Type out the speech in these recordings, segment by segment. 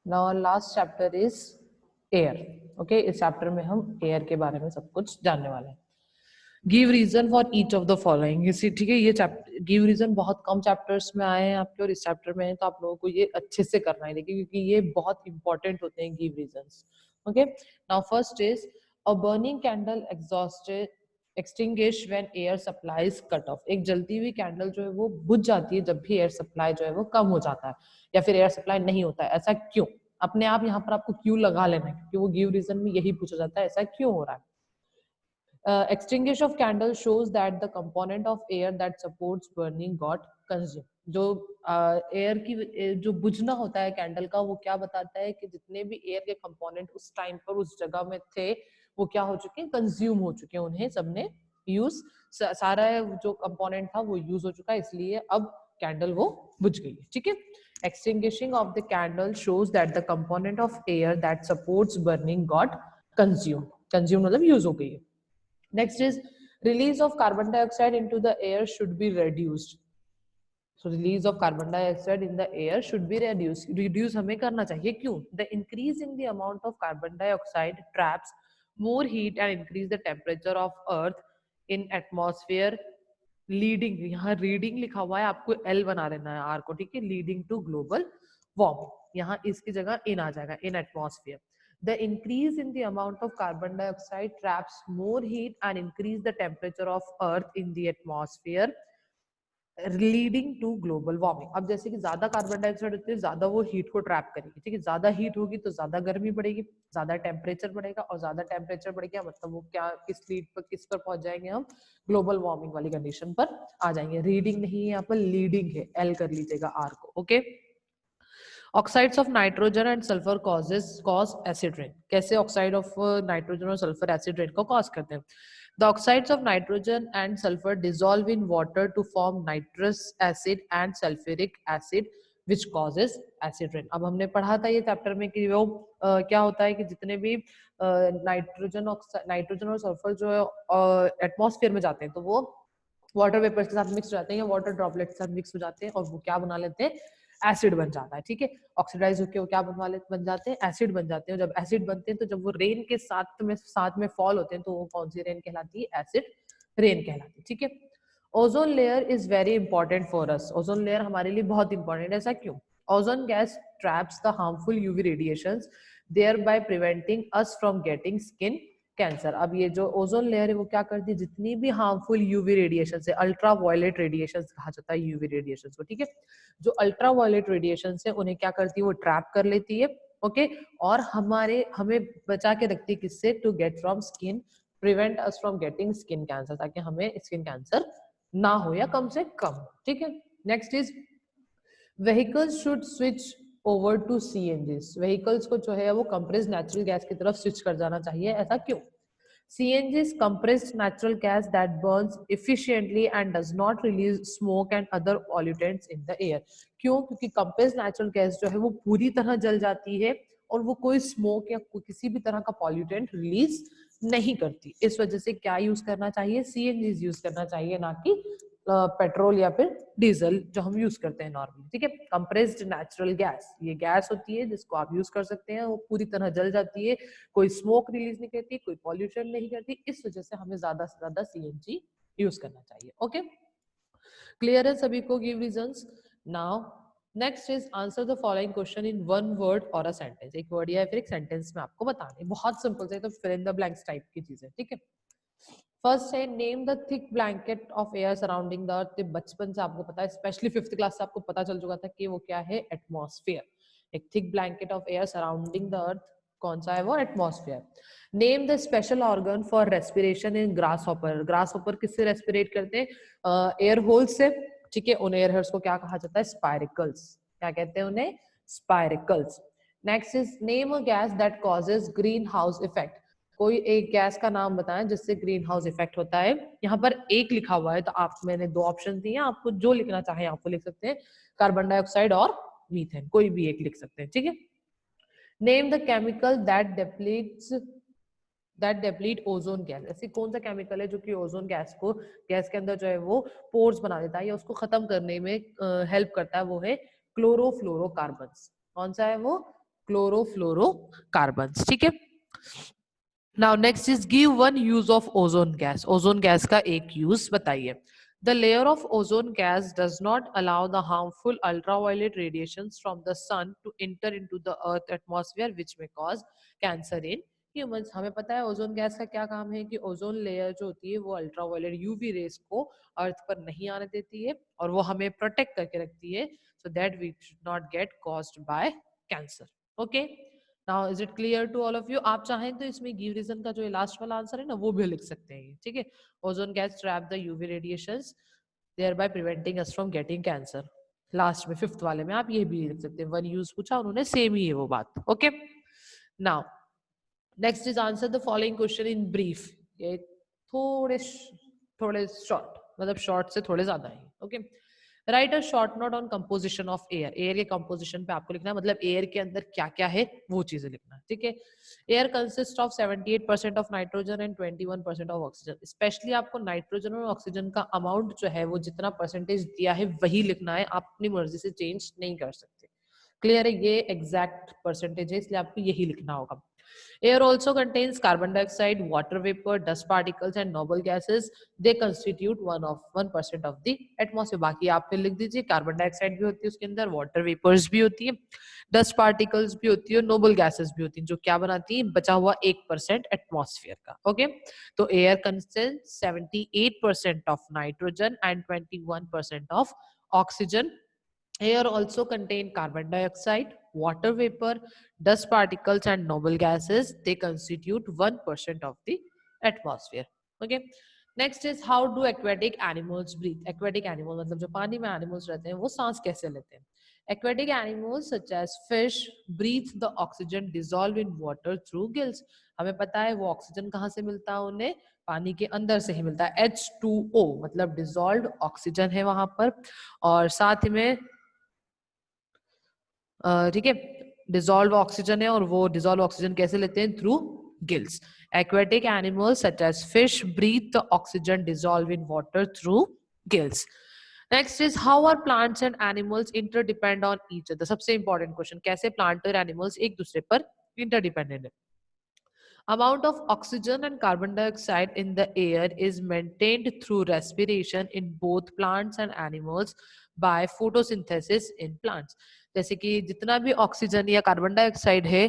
Now last chapter is air. Okay, इस chapter में हम एयर के बारे में सब कुछ जानने वाले हैं. Give reason for each of the following. इसी ठीक है, ये चैप्टर गिव रीजन बहुत कम चैप्टर्स में आए हैं आपके और इस चैप्टर में है, तो आप लोगों को ये अच्छे से करना है देखिए, क्योंकि ये बहुत इंपॉर्टेंट होते हैं give reasons. Okay, now first is a burning candle exhausted extinguish when air supply is cut off. एक जलती हुई कैंडल जो है वो बुझ जाती है जब भी एयर सप्लाई जो है वो कम हो जाता है या फिर एयर सप्लाई नहीं होता है. ऐसा क्यों? अपने आप यहाँ पर आपको क्यों लगा लेना है, क्योंकि वो गिव रीजन में यही पूछा जाता है ऐसा क्यों हो रहा है. Extinguish of candle shows that the component of air that supports burning got consumed. जो एयर की जो बुझना होता है कैंडल का, वो क्या बताता है कि जितने भी एयर के कंपोनेंट उस टाइम पर उस जगह में थे वो क्या हो चुके हैं, कंज्यूम हो चुके हैं. उन्हें सबने यूज, सारा जो कंपोनेंट था वो यूज हो चुका है, इसलिए अब कैंडल वो बुझ गई है. ठीक है, extinguishing of the candle shows that the component of air that supports burning got consumed. consumed मतलब यूज हो गई है. Next is release of carbon dioxide into the air should be reduced. So release of carbon dioxide in the air should be reduced. Reduce हमें करना चाहिए, क्यों? The increase in the amount of carbon dioxide traps more heat and increase the temperature of earth in atmosphere leading, यहाँ reading लिखा हुआ है, आपको L बना देना है आर को. ठीक है, लीडिंग टू ग्लोबल वार्मिंग, यहाँ इसकी जगह इन आ जाएगा, इन atmosphere. The increase in the amount of carbon dioxide traps more heat and increase the temperature of earth in the atmosphere leading to global warming. अब जैसे कि ज्यादा कार्बन डाइऑक्साइड होती है, ज्यादा वो हीट को ट्रैप करेगी. ठीक है, ज्यादा हीट होगी तो ज्यादा गर्मी बढ़ेगी, ज्यादा टेम्परेचर बढ़ेगा, और ज्यादा टेम्परेचर बढ़ गया मतलब वो क्या, किस लीड पर, किस पर पहुंच जाएंगे हम, ग्लोबल वार्मिंग वाली कंडीशन पर आ जाएंगे. रीडिंग नहीं है यहाँ पर, लीडिंग है, एल कर लीजिएगा आर को. Okay, oxides of nitrogen and sulphur cause acid rain. कैसे ऑक्साइड ऑफ नाइट्रोजन और सल्फर एसिड रेन को कॉज करते हैं? The oxides of nitrogen and sulfur dissolve in water to form nitrous acid and sulfuric acid which causes acid rain. अब हमने पढ़ा था ये चैप्टर में कि वो क्या होता है कि जितने भी नाइट्रोजन और सल्फर जो है एटमॉस्फेयर में जाते हैं तो वो वाटर वेपर के साथ मिक्स हो जाते हैं या वाटर ड्रॉपलेट के साथ मिक्स हो जाते हैं और वो क्या बना लेते हैं, एसिड बन जाता है. ठीक है, ऑक्सीडाइज होकर वो क्या बन जाते हैं, एसिड बन जाते हैं. जब एसिड बनते हैं तो जब वो रेन के साथ में फॉल होते हैं तो वो कौन सी रेन कहलाती है, एसिड रेन कहलाती है. ठीक है, ozone layer is very important for us. Ozone layer हमारे लिए बहुत इंपॉर्टेंट है. ऐसा क्यों? Ozone gas traps the harmful UV radiations thereby preventing us from getting skin cancer. अब ये जो ओजोन लेयर है वो क्या करती है, जितनी भी हार्मफुल यूवी रेडिएशन है, अल्ट्रा वायलेट रेडिएशन कहा जाता है यूवी रेडिएशन को. ठीक है, जो अल्ट्रा वायलेट रेडिएशन है उन्हें क्या करती है, वो ट्रैप कर लेती है. ओके, और हमें बचा के रखती है किससे, to get from skin, prevent us from getting skin cancer, ताकि हमें स्किन कैंसर ना हो या कम से कम. ठीक है, next is vehicles should switch over to CNGs. Vehicles को जो है वो कंप्रेस्ड नेचुरल गैस की तरफ स्विच कर जाना चाहिए. ऐसा क्यों? CNG is compressed natural gas that burns efficiently and does not release smoke and other pollutants in the air. क्यों? क्योंकि compressed natural gas जो है वो पूरी तरह जल जाती है और वो कोई स्मोक या किसी भी तरह का पॉल्यूटेंट रिलीज नहीं करती. इस वजह से क्या यूज करना चाहिए, सीएनजी यूज करना चाहिए, ना कि पेट्रोल या फिर डीजल जो हम यूज करते हैं नॉर्मली. ठीक है, कंप्रेस्ड नेचुरल गैस, ये गैस होती है जिसको आप यूज कर सकते हैं, वो पूरी तरह जल जाती है, कोई स्मोक रिलीज नहीं करती, कोई पॉल्यूशन नहीं करती. इस वजह से हमें ज्यादा से ज्यादा सीएनजी यूज करना चाहिए. ओके, क्लियर है सभी को give reasons? Now next is answer the following question in one word और अ सेंटेंस. एक वर्ड या फिर एक सेंटेंस में आपको बताना है. बहुत सिंपल है, तो fill in the blanks type की चीजें. ठीक है, फर्स्ट है name the thick blanket of air surrounding the earth. बचपन से आपको पता है, स्पेशली 5th क्लास से आपको पता चल चुका था कि वो क्या है, एटमॉस्फेयर. एक thick blanket of air surrounding the अर्थ कौन सा है, वो atmosphere. Name the special organ for respiration in grass hopper. Grass hopper किससे रेस्पिरेट करते हैं, एयर होल से. ठीक है, उन एयर होल्स को क्या कहा जाता है, स्पाइरिकल्स. क्या कहते हैं उन्हें, spiracles. Next is name a gas that causes green house effect. कोई एक गैस का नाम बताएं जिससे ग्रीन हाउस इफेक्ट होता है. यहाँ पर एक लिखा हुआ है, तो आप, मैंने 2 ऑप्शन दिए, आपको जो लिखना चाहे आपको लिख सकते हैं, कार्बन डाइऑक्साइड और मीथेन, कोई भी एक लिख सकते हैं. ठीक है, name the chemical that deplete ozone gas. ऐसी कौन सा केमिकल है जो कि ओजोन गैस के अंदर जो है वो पोर्स बना देता है या उसको खत्म करने में हेल्प करता है, वो है क्लोरोफ्लोरोकार्बन्स. कौन सा है वो, क्लोरोफ्लोरोकार्बन्स, ठीक है। Now next is give one use of ozone gas. Ozone gas का एक यूज बताइए। The layer of ozone gas does not allow the harmful ultraviolet radiations from the sun to enter into the earth atmosphere which may cause cancer in humans। हमें पता है ozone gas का क्या काम है कि ओजोन लेयर जो होती है वो अल्ट्रावायलेट यूवी रेस को अर्थ पर नहीं आने देती है और वो हमें प्रोटेक्ट करके रखती है so that we should not get caused by cancer। Okay, now is it clear to all of you? आप चाहें तो इसमें गिव रीजन का जो लास्ट वाला आंसर है ना वो भी लिख सकते हैं, ठीक है। Ozone gas trap the UV radiations thereby preventing us from getting cancer। Last में फिफ्थ वाले में आप ये भी लिख सकते हैं, वन यूज पूछा उन्होंने, सेम ही है वो बात। Okay, now next is answer the following question in brief. ये थोड़े थोड़े शॉर्ट, मतलब शॉर्ट से थोड़े ज्यादा है। Okay, right a short note on composition of air. Air के कंपोजिशन पे आपको लिखना है, मतलब एयर के अंदर क्या क्या है वो चीजें लिखना है, ठीक है। Air consist of 78% of nitrogen and 21% of oxygen. Specially आपको नाइट्रोजन और ऑक्सीजन का अमाउंट जो है वो जितना परसेंटेज दिया है वही लिखना है, आप अपनी मर्जी से चेंज नहीं कर सकते। क्लियर है, ये एग्जैक्ट परसेंटेज है इसलिए आपको यही लिखना होगा। Air also contains carbon dioxide, water vapor, dust particles and noble gases. They constitute 1% of the atmosphere। बाकी आप फिर लिख दीजिए, कार्बन डाइऑक्साइड भी होती है उसके अंदर, वाटर वेपर्स भी होती है, डस्ट पार्टिकल्स भी होती है, नोबल गैसेस भी होती हैं, जो क्या बनाती है बचा हुआ 1% एटमॉस्फेयर का। ओके, तो air contains 78% of nitrogen and 21% of oxygen. Air also contain carbon dioxide, water vapor, dust particles and noble gases. They constitute 1% of the atmosphere। Okay. Next is how do aquatic animals breathe? Aquatic animals मतलब जो पानी में animals रहते हैं वो सांस कैसे लेते हैं? Aquatic animals such as fish breathe the oxygen dissolved in water through gills। हमें पता है वो ऑक्सीजन कहाँ से मिलता है उन्हें, पानी के अंदर से ही मिलता है। H2O मतलब डिजॉल्व्ड ऑक्सीजन है वहां पर, और साथ ही में ठीक है डिजॉल्व ऑक्सीजन है, और वो डिजॉल्व ऑक्सीजन कैसे लेते हैं? Through gills. Aquatic animals such as fish breathe the oxygen dissolve in water through gills. Next is how are plants and animals interdepend on each other. सबसे इंपॉर्टेंट क्वेश्चन, कैसे plant और animals एक दूसरे पर interdependent है। Amount of oxygen and carbon dioxide in the air is maintained through respiration in both plants and animals by photosynthesis in plants। जैसे कि जितना भी ऑक्सीजन या कार्बन डाइऑक्साइड है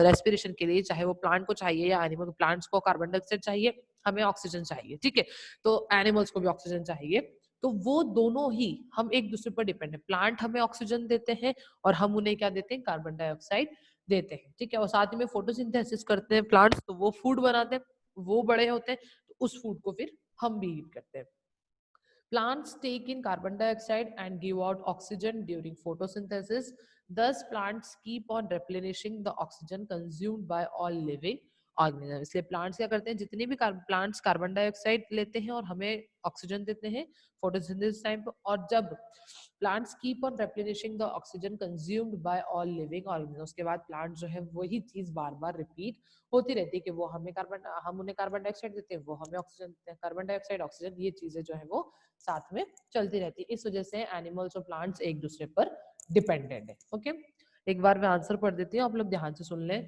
रेस्पिरेशन के लिए, चाहे वो प्लांट को चाहिए या एनिमल को, प्लांट्स को कार्बन डाइऑक्साइड चाहिए, हमें ऑक्सीजन चाहिए, ठीक है, तो एनिमल्स को भी ऑक्सीजन चाहिए, तो वो दोनों ही हम एक दूसरे पर डिपेंड है। प्लांट हमें ऑक्सीजन देते हैं और हम उन्हें क्या देते हैं? कार्बन डाइऑक्साइड देते हैं, ठीक है। और साथ ही में फोटोसिंथेसिस करते हैं प्लांट्स, तो वो फूड बनाते हैं, वो बड़े होते हैं, तो उस फूड को फिर हम भी ईट करते हैं। Plants take in carbon dioxide and give out oxygen during photosynthesis. Thus, plants keep on replenishing the oxygen consumed by all living organisms। इसलिए प्लांट्स क्या करते हैं, जितने भी प्लांट्स कार्बन डाइऑक्साइड लेते हैं और हमें ऑक्सीजन देते हैं फोटोसिंथेसिस टाइम पर, और जब plants keep on replenishing the oxygen consumed by all living organism, उसके बाद प्लांट जो है वही चीज बार बार रिपीट होती रहती है कि वो हमें हम उन्हें कार्बन डाइऑक्साइड देते हैं, वो हमें ऑक्सीजन देते हैं, कार्बन डाइऑक्साइड ऑक्सीजन, ये चीजें जो है वो साथ में चलती रहती है। इस वजह से एनिमल्स और प्लांट्स एक दूसरे पर डिपेंडेंट है। ओके, एक बार मैं आंसर पढ़ देती हूँ, आप लोग ध्यान से सुन लें।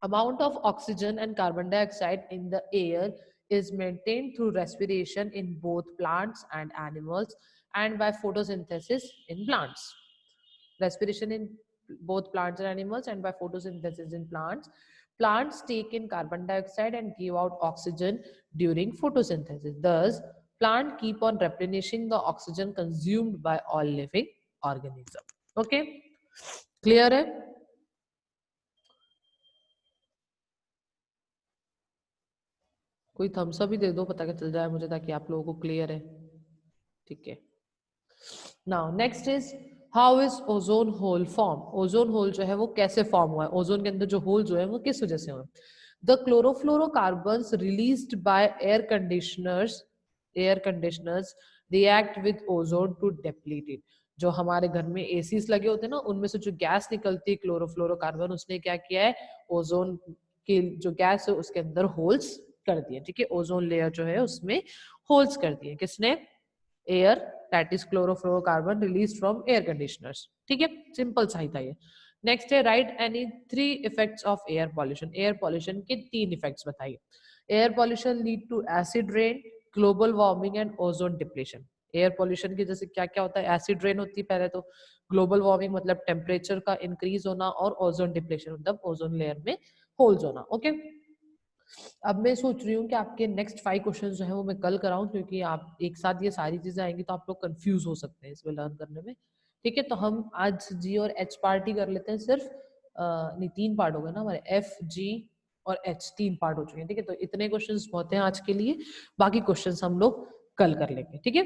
Amount of oxygen and carbon dioxide in the air is maintained through respiration in both plants and animals and by photosynthesis in plants। Respiration in both plants and animals and by photosynthesis in plants। Plants take in carbon dioxide and give out oxygen during photosynthesis। Thus, plant keep on replenishing the oxygen consumed by all living organisms। Okay, clear है? कोई Thums up भी दे दो, पता क्या चल जाए मुझे, ताकि आप लोगों को क्लियर है, ठीक है। Now next is how is ozone hole form. Ozone hole जो है वो कैसे फॉर्म हुआ है, ओजोन के अंदर जो होल जो है वो किस वजह से हुआ है? The chlorofluorocarbons released by air conditioners react with ozone to deplete it. जो हमारे घर में एसीज लगे होते हैं ना, उनमें से जो गैस निकलती है क्लोरोफ्लोरोकार्बन, उसने क्या किया है, ओजोन की जो गैस है उसके अंदर होल्स कर दिए, ठीक है। ओजोन लेयर जो है उसमें होल्स कर दिए, किसने? Air, that is chlorofluorocarbon release from air conditioners, ठीक है, सिंपल सा ही था ये। नेक्स्ट है write any 3 effects of air pollution. Air pollution के 3 इफेक्ट्स बताइए। Air pollution lead to acid rain, global warming and ozone depletion. Air pollution की जैसे क्या क्या होता है, एसिड रेन होती है पहले तो, ग्लोबल वार्मिंग मतलब टेम्परेचर का इंक्रीज होना, और ओजोन डिप्लेशन मतलब ओजोन लेयर में होल्स होना। ओके, अब मैं सोच रही हूँ कि आपके नेक्स्ट 5 क्वेश्चन जो है वो मैं कल कराऊं, क्योंकि आप एक साथ ये सारी चीजें आएंगी तो आप लोग कंफ्यूज हो सकते हैं इसमें लर्न करने में। ठीक है, तो हम आज जी और एच पार्ट ही कर लेते हैं सिर्फ। नहीं, 3 पार्ट हो गए ना हमारे, एफ जी और एच 3 पार्ट हो चुके हैं। ठीक है, तो इतने क्वेश्चंस बहुत हैं आज के लिए, बाकी क्वेश्चंस हम लोग कल कर लेंगे। ठीक है।